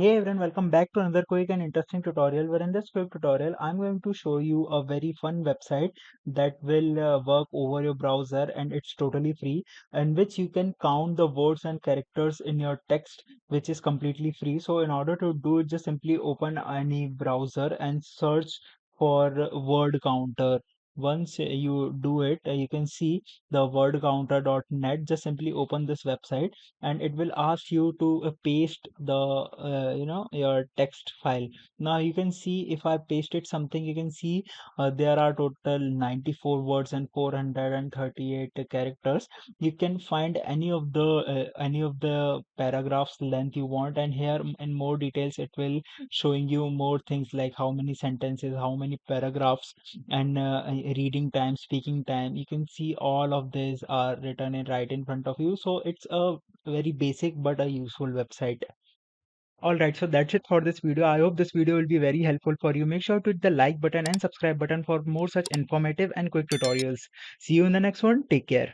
Hey everyone, welcome back to another quick and interesting tutorial. Where in this quick tutorial, I'm going to show you a very fun website that will work over your browser, and it's totally free, in which you can count the words and characters in your text, which is completely free. So in order to do it, just simply open any browser and search for word counter. Once you do it, you can see the wordcounter.net. Just simply open this website and it will ask you to paste the your text file. Now you can see, if I pasted something, you can see there are total 94 words and 438 characters. You can find any of the paragraphs length you want, and here in more details it will showing you more things like how many sentences, how many paragraphs, and reading time, speaking time. You can see all of these are written in right in front of you. So it's a very basic but a useful website. All right, so that's it for this video. I hope this video will be very helpful for you. Make sure to hit the like button and subscribe button for more such informative and quick tutorials. See you in the next one. Take care.